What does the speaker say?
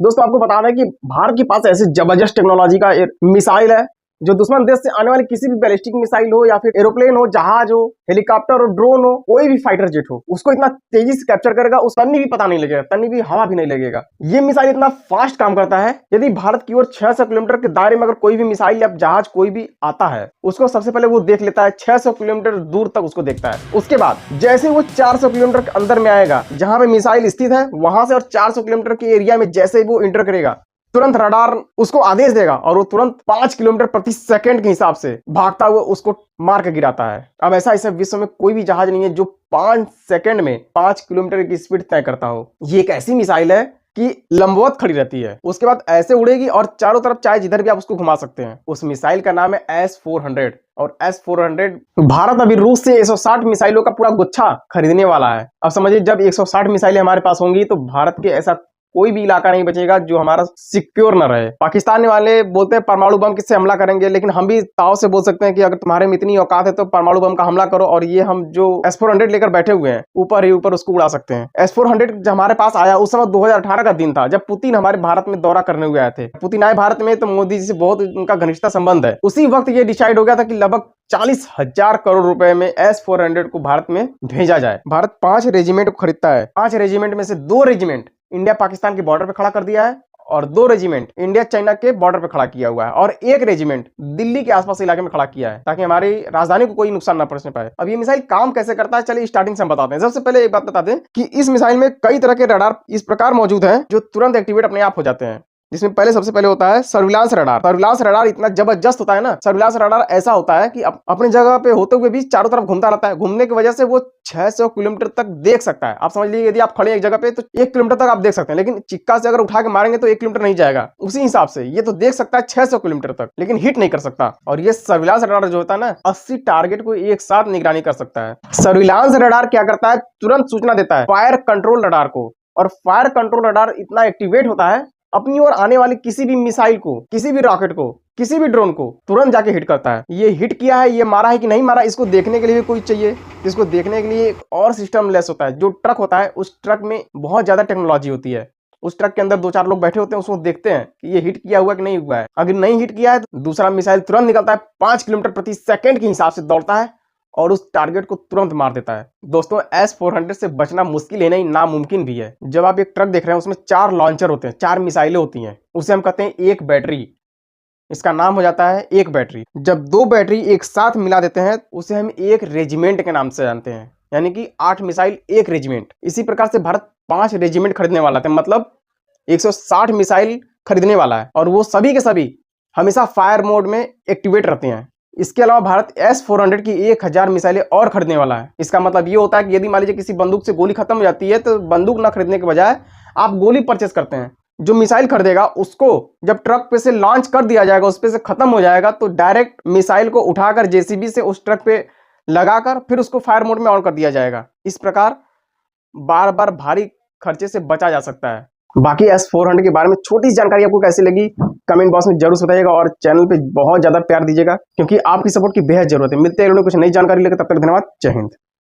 दोस्तों आपको बता दें कि भारत के पास ऐसी जबरदस्त टेक्नोलॉजी का मिसाइल है जो दुश्मन देश से आने वाली किसी भी बैलिस्टिक मिसाइल हो या फिर एरोप्लेन हो, जहाज हो, हेलीकॉप्टर हो, ड्रोन हो, कोई भी फाइटर जेट हो, उसको इतना तेजी से कैप्चर करेगा, उस तन्नी भी पता नहीं लगेगा, तन्नी भी हवा भी नहीं लगेगा। ये मिसाइल इतना फास्ट काम करता है, यदि भारत की ओर 600 किलोमीटर के दायरे में अगर कोई भी मिसाइल या जहाज कोई भी आता है, उसको सबसे पहले वो देख लेता है, 600 किलोमीटर दूर तक उसको देखता है। उसके बाद जैसे वो 400 किलोमीटर के अंदर में आएगा, जहां पे मिसाइल स्थित है वहां से, और 400 किलोमीटर के एरिया में जैसे ही वो इंटर करेगा, तुरंत रडार उसको आदेश देगा और वो तुरंत 5 किलोमीटर प्रति सेकंड के हिसाब से भागता हुआ उसको मार के गिराता है। अब ऐसा विश्व में कोई भी जहाज नहीं है जो 5 सेकंड में 5 किलोमीटर की स्पीड तय करता हो। ये एक ऐसी मिसाइल है कि लंबवत खड़ी रहती है, उसके बाद ऐसे उड़ेगी और चारों तरफ चाहे जिधर भी आप उसको घुमा सकते हैं। उस मिसाइल का नाम है S-400 और S-400 भारत अभी रूस से 160 मिसाइलों का पूरा गुच्छा खरीदने वाला है। अब समझिए जब 160 मिसाइलें हमारे पास होंगी तो भारत के ऐसा कोई भी इलाका नहीं बचेगा जो हमारा सिक्योर न रहे। पाकिस्तान वाले बोलते हैं परमाणु बम किससे हमला करेंगे, लेकिन हम भी ताव से बोल सकते हैं कि अगर तुम्हारे में इतनी औकात है तो परमाणु बम का हमला करो, और ये हम जो S-400 लेकर बैठे हुए हैं ऊपर ही ऊपर उसको उड़ा सकते हैं। S-400 जब हमारे पास आया उस समय 2018 का दिन था, जब पुतिन हमारे भारत में दौरा करने हुए आए थे। पुतिन आए भारत में तो मोदी जी से बहुत उनका घनिष्ठता संबंध है। उसी वक्त ये डिसाइड हो गया था कि लगभग 40,000 करोड़ रुपए में S-400 को भारत में भेजा जाए। भारत 5 रेजिमेंट को खरीदता है। 5 रेजिमेंट में से 2 रेजिमेंट इंडिया पाकिस्तान के बॉर्डर पे खड़ा कर दिया है और 2 रेजिमेंट इंडिया चाइना के बॉर्डर पे खड़ा किया हुआ है, और 1 रेजिमेंट दिल्ली के आसपास इलाके में खड़ा किया है ताकि हमारी राजधानी को कोई नुकसान ना पहुंचने पाए। अब ये मिसाइल काम कैसे करता है, चलिए स्टार्टिंग से हम बताते हैं। सबसे पहले एक बात बता दें कि इस मिसाइल में कई तरह के रडार इस प्रकार मौजूद हैं जो तुरंत एक्टिवेट अपने आप हो जाते हैं, जिसमें सबसे पहले होता है सर्विलांस रडार। सर्विलांस रडार इतना जबरदस्त होता है ना, सर्विलांस रडार ऐसा होता है कि अपने जगह पे होते हुए भी चारों तरफ घूमता रहता है। घूमने की वजह से वो 600 किलोमीटर तक देख सकता है। आप समझ लीजिए यदि आप खड़े एक जगह पे तो 1 किलोमीटर तक आप देख सकते हैं, लेकिन चिक्का से अगर उठा के मारेंगे तो 1 किलोमीटर नहीं जाएगा। उसी हिसाब से ये तो देख सकता है 600 किलोमीटर तक, लेकिन हिट नहीं कर सकता। और ये सर्विलांस रडार जो होता है ना, 80 टारगेट को एक साथ निगरानी कर सकता है। सर्विलांस रडार क्या करता है, तुरंत सूचना देता है फायर कंट्रोल रडार को, और फायर कंट्रोल रडार इतना एक्टिवेट होता है अपनी ओर आने वाली किसी भी मिसाइल को, किसी भी रॉकेट को, किसी भी ड्रोन को तुरंत जाके हिट करता है। ये हिट किया है, ये मारा है कि नहीं मारा, इसको देखने के लिए भी कोई चाहिए। इसको देखने के लिए एक और सिस्टम लेस होता है। जो ट्रक होता है उस ट्रक में बहुत ज्यादा टेक्नोलॉजी होती है। उस ट्रक के अंदर 2-4 लोग बैठे होते हैं, उसको देखते हैं कि ये हिट किया हुआ कि नहीं हुआ है। अगर नहीं हिट किया है तो दूसरा मिसाइल तुरंत निकलता है, 5 किलोमीटर प्रति सेकंड के हिसाब से दौड़ता है और उस टारगेट को तुरंत मार देता है। दोस्तों S-400 से बचना मुश्किल है नहीं, नामुमकिन भी है। जब आप एक ट्रक देख रहे हैं उसमें 4 लॉन्चर होते हैं, 4 मिसाइलें होती हैं, उसे हम कहते हैं एक बैटरी। इसका नाम हो जाता है एक बैटरी। जब 2 बैटरी एक साथ मिला देते हैं उसे हम एक रेजिमेंट के नाम से जानते हैं, यानी कि 8 मिसाइल 1 रेजिमेंट। इसी प्रकार से भारत 5 रेजिमेंट खरीदने वाला था, मतलब 160 मिसाइल खरीदने वाला है, और वो सभी के सभी हमेशा फायर मोड में एक्टिवेट रहते हैं। इसके अलावा भारत S-400 की 1000 मिसाइलें और खरीदने वाला है। इसका मतलब ये होता है कि यदि मान लीजिए किसी बंदूक से गोली खत्म हो जाती है तो बंदूक ना खरीदने के बजाय आप गोली परचेस करते हैं। जो मिसाइल खरीदेगा उसको जब ट्रक पे से लॉन्च कर दिया जाएगा, उस पे से खत्म हो जाएगा, तो डायरेक्ट मिसाइल को उठाकर JCB से उस ट्रक पे लगाकर फिर उसको फायर मोड में ऑन कर दिया जाएगा। इस प्रकार बार बार भारी खर्चे से बचा जा सकता है। बाकी S-400 के बारे में छोटी सी जानकारी आपको कैसी लगी कमेंट बॉक्स में जरूर बताइएगा, और चैनल पे बहुत ज्यादा प्यार दीजिएगा क्योंकि आपकी सपोर्ट की बेहद जरूरत है। मिलते हैं कुछ नई जानकारी लेकर, तब तक धन्यवाद, जय हिंद।